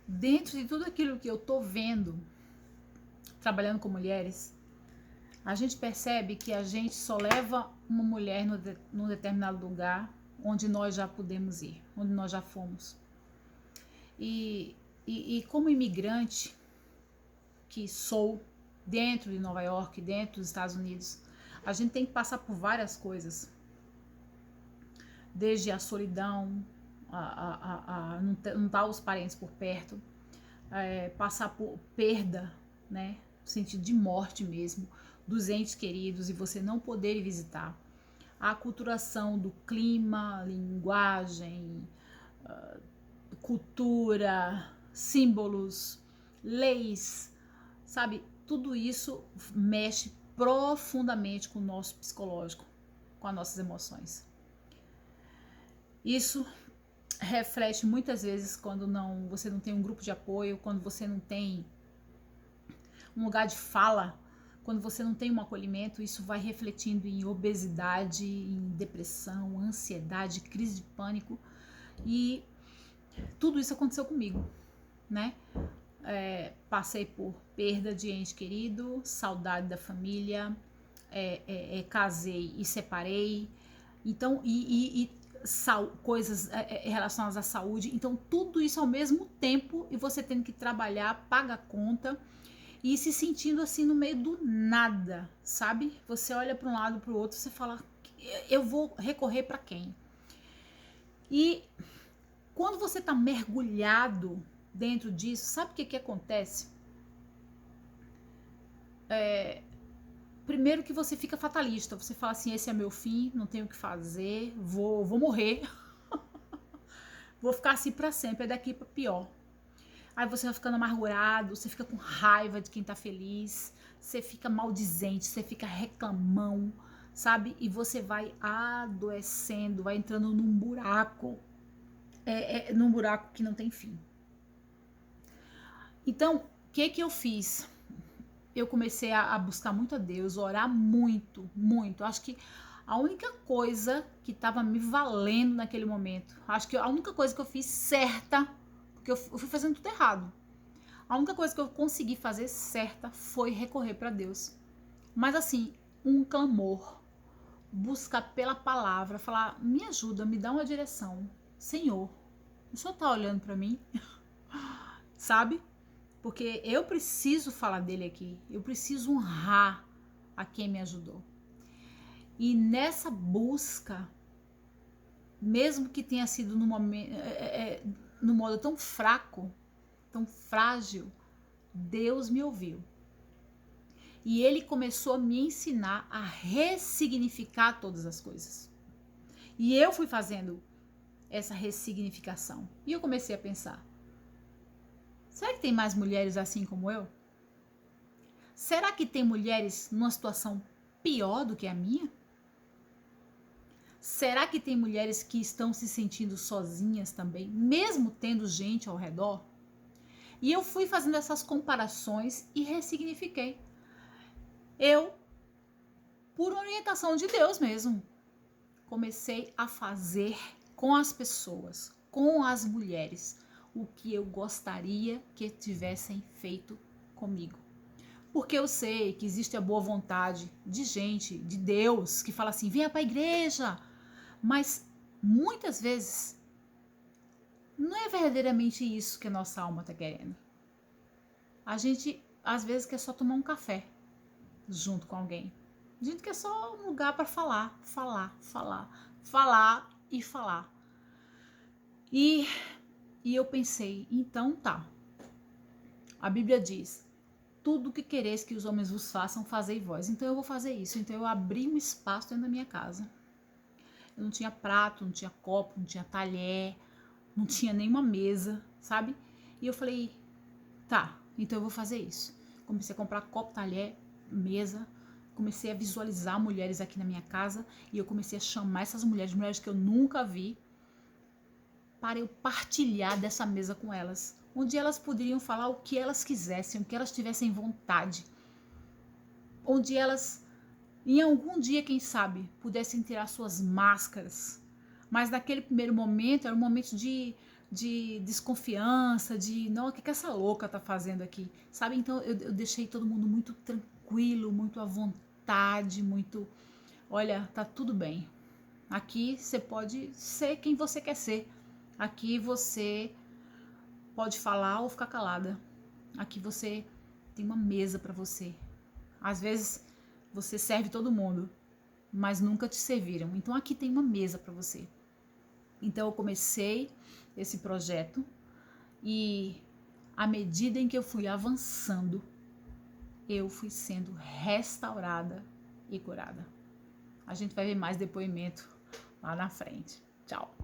dentro de tudo aquilo que eu tô vendo, trabalhando com mulheres, a gente percebe que a gente só leva uma mulher num determinado lugar onde nós já podemos ir, onde nós já fomos. E como imigrante que sou, dentro de Nova York, dentro dos Estados Unidos, a gente tem que passar por várias coisas. Desde a solidão, a não estar os parentes por perto, passar por perda, né? No sentido de morte mesmo, dos entes queridos e você não poder visitar. A aculturação do clima, linguagem, cultura, símbolos, leis, sabe? Tudo isso mexe profundamente com o nosso psicológico, com as nossas emoções. Isso reflete muitas vezes quando você não tem um grupo de apoio, quando você não tem um lugar de fala, quando você não tem um acolhimento, isso vai refletindo em obesidade, em depressão, ansiedade, crise de pânico. E tudo isso aconteceu comigo, né? Passei por perda de ente querido, saudade da família, casei e separei, então, coisas relacionadas à saúde, então tudo isso ao mesmo tempo e você tendo que trabalhar, paga a conta e se sentindo assim no meio do nada, sabe? Você olha para um lado, para o outro, você fala, eu vou recorrer para quem? E quando você tá mergulhado dentro disso, sabe o que acontece? Primeiro que você fica fatalista, você fala assim, esse é meu fim, não tenho o que fazer, vou morrer, vou ficar assim pra sempre, é daqui pra pior. Aí você vai ficando amargurado, você fica com raiva de quem tá feliz, você fica maldizente, você fica reclamão, sabe? E você vai adoecendo, vai entrando num buraco, num buraco que não tem fim. Então, o que eu fiz? Eu comecei a buscar muito a Deus, orar muito, muito. Acho que a única coisa que estava me valendo naquele momento, acho que a única coisa que eu fiz certa, porque eu fui fazendo tudo errado, a única coisa que eu consegui fazer certa foi recorrer para Deus. Mas assim, um clamor, buscar pela palavra, falar, me ajuda, me dá uma direção. Senhor, o Senhor tá olhando para mim? Sabe? Porque eu preciso falar dele aqui, eu preciso honrar a quem me ajudou. E nessa busca, mesmo que tenha sido no modo tão fraco, tão frágil, Deus me ouviu. E ele começou a me ensinar a ressignificar todas as coisas. E eu fui fazendo essa ressignificação. E eu comecei a pensar, será que tem mais mulheres assim como eu? Será que tem mulheres numa situação pior do que a minha? Será que tem mulheres que estão se sentindo sozinhas também, mesmo tendo gente ao redor? E eu fui fazendo essas comparações e ressignifiquei. Eu, por orientação de Deus mesmo, comecei a fazer com as pessoas, com as mulheres, o que eu gostaria que tivessem feito comigo. Porque eu sei que existe a boa vontade de gente, de Deus, que fala assim, venha para a igreja. Mas muitas vezes não é verdadeiramente isso que a nossa alma está querendo. A gente às vezes quer só tomar um café junto com alguém. A gente quer só um lugar para falar, falar, falar, falar e falar. E eu pensei, então tá. A Bíblia diz, tudo que quereis que os homens vos façam, fazei vós. Então eu vou fazer isso. Então eu abri um espaço dentro da minha casa. Eu não tinha prato, não tinha copo, não tinha talher, não tinha nenhuma mesa, sabe? E eu falei, tá, então eu vou fazer isso. Comecei a comprar copo, talher, mesa, comecei a visualizar mulheres aqui na minha casa e eu comecei a chamar essas mulheres que eu nunca vi, para eu partilhar dessa mesa com elas, onde elas poderiam falar o que elas quisessem, o que elas tivessem vontade, onde elas, em algum dia, quem sabe, pudessem tirar suas máscaras. Mas naquele primeiro momento era um momento de de desconfiança, de não, o que essa louca tá fazendo aqui, sabe? Então eu deixei todo mundo muito tranquilo, muito à vontade, muito, olha, tá tudo bem. Aqui você pode ser quem você quer ser. Aqui você pode falar ou ficar calada. Aqui você tem uma mesa para você. Às vezes você serve todo mundo, mas nunca te serviram. Então aqui tem uma mesa para você. Então eu comecei esse projeto e à medida em que eu fui avançando, eu fui sendo restaurada e curada. A gente vai ver mais depoimento lá na frente. Tchau.